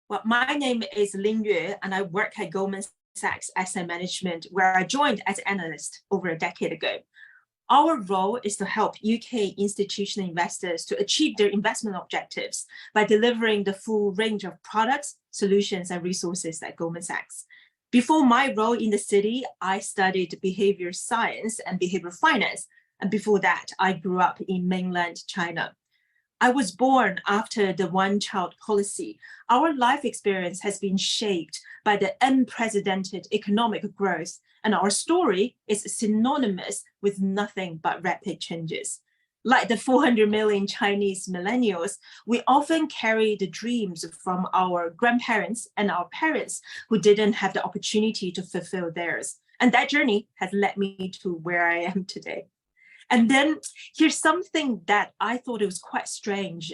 Well, my name is Ling Yue, and I work at Goldman Sachs Asset Management, where I joined as an analyst over a decade ago. Our role is to help UK institutional investors to achieve their investment objectives by delivering the full range of products, solutions, and resources at Goldman Sachs. Before my role in the city, I studied behavior science and behavioral finance. And before that, I grew up in mainland China. I was born after the one-child policy. Our life experience has been shaped by the unprecedented economic growth, and our story is synonymous with nothing but rapid changes. Like the 400 million Chinese millennials, we often carry the dreams from our grandparents and our parents who didn't have the opportunity to fulfill theirs. And that journey has led me to where I am today. And then here's something that I thought it was quite strange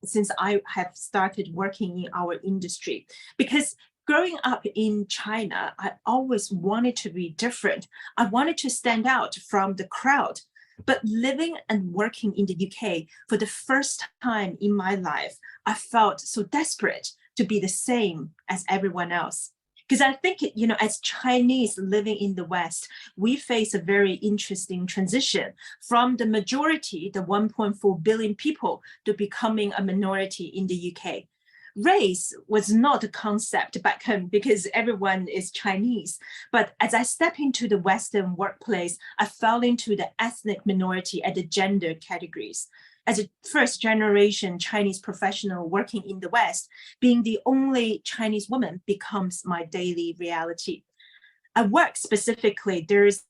since I have started working in our industry, because growing up in China, I always wanted to be different. I wanted to stand out from the crowd. But living and working in the UK for the first time in my life, I felt so desperate to be the same as everyone else. Because I think, as Chinese living in the West, we face a very interesting transition from the majority, the 1.4 billion people, to becoming a minority in the UK. Race was not a concept back home because everyone is Chinese. But as I step into the Western workplace, I fell into the ethnic minority and the gender categories. As a first generation Chinese professional working in the West, being the only Chinese woman becomes my daily reality. At work specifically, there is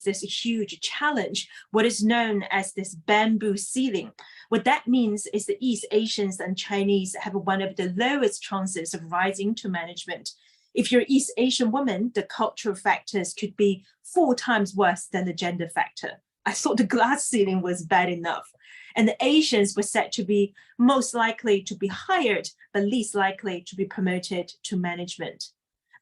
this huge challenge, what is known as this bamboo ceiling. What that means is the East Asians and Chinese have one of the lowest chances of rising to management. If you're East Asian woman, the cultural factors could be 4 times worse than the gender factor. I thought the glass ceiling was bad enough. And the Asians were said to be most likely to be hired, but least likely to be promoted to management.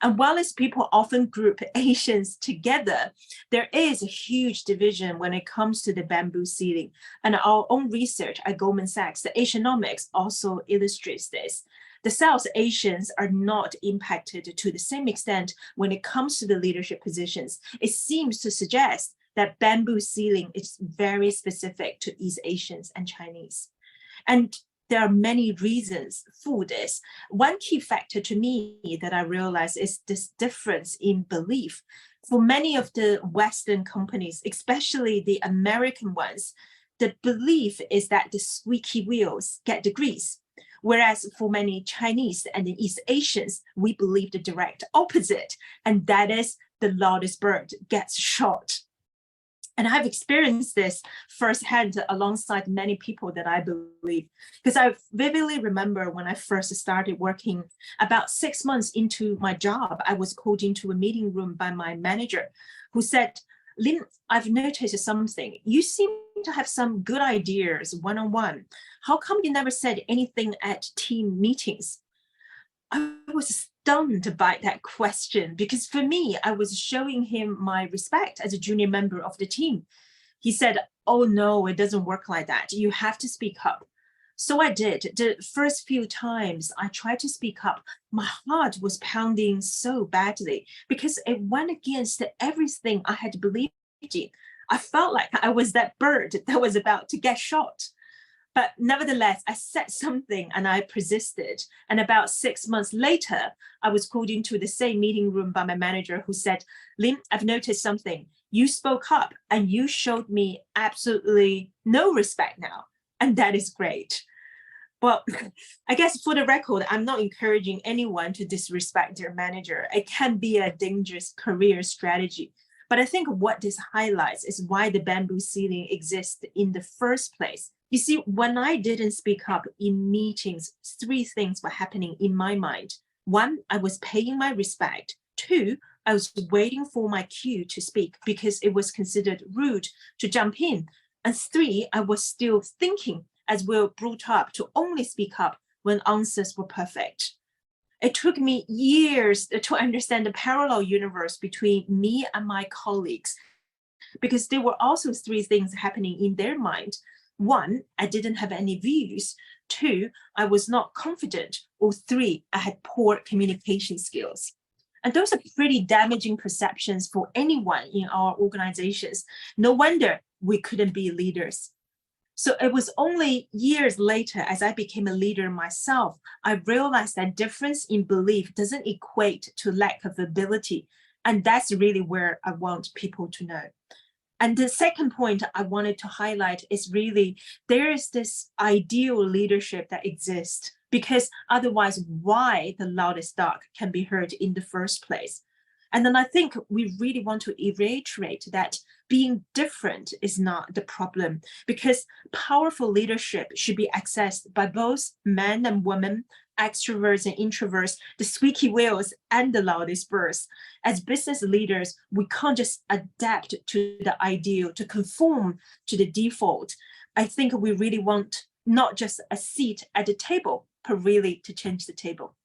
And while as people often group Asians together, there is a huge division when it comes to the bamboo ceiling. And our own research at Goldman Sachs, the Asianomics, also illustrates this. The South Asians are not impacted to the same extent when it comes to the leadership positions. It seems to suggest that bamboo ceiling is very specific to East Asians and Chinese. And there are many reasons for this. One key factor to me that I realize is this difference in belief. For many of the Western companies, especially the American ones, the belief is that the squeaky wheels get the grease. Whereas for many Chinese and the East Asians, we believe the direct opposite, and that is the loudest bird gets shot. And I've experienced this firsthand alongside many people that I believe, because I vividly remember when I first started working, about 6 months into my job, I was called into a meeting room by my manager who said, "Lin, I've noticed something. You seem to have some good ideas one-on-one. How come you never said anything at team meetings?" I was stunned by that question because for me, I was showing him my respect as a junior member of the team. He said, "Oh no, it doesn't work like that. You have to speak up." So I did. The first few times I tried to speak up, my heart was pounding so badly because it went against everything I had believed in. I felt like I was that bird that was about to get shot. But nevertheless, I said something and I persisted. And about 6 months later, I was called into the same meeting room by my manager who said, "Lin, I've noticed something. You spoke up and you showed me absolutely no respect now. And that is great." Well, I guess for the record, I'm not encouraging anyone to disrespect their manager. It can be a dangerous career strategy. But I think what this highlights is why the bamboo ceiling exists in the first place. You see, when I didn't speak up in meetings, 3 things were happening in my mind. 1, I was paying my respect. 2, I was waiting for my cue to speak because it was considered rude to jump in. And 3, I was still thinking, as we were brought up to only speak up when answers were perfect. It took me years to understand the parallel universe between me and my colleagues, because there were also 3 things happening in their mind. 1, I didn't have any views. 2, I was not confident, or 3, I had poor communication skills. And those are pretty damaging perceptions for anyone in our organizations. No wonder we couldn't be leaders. So it was only years later, as I became a leader myself, I realized that difference in belief doesn't equate to lack of ability. And that's really where I want people to know. And the second point I wanted to highlight is really there is this ideal leadership that exists, because otherwise, why the loudest dog can be heard in the first place? And then I think we really want to reiterate that being different is not the problem, because powerful leadership should be accessed by both men and women, extroverts and introverts, the squeaky wheels and the loudest birds. As business leaders, we can't just adapt to the ideal, to conform to the default. I think we really want not just a seat at the table, but really to change the table.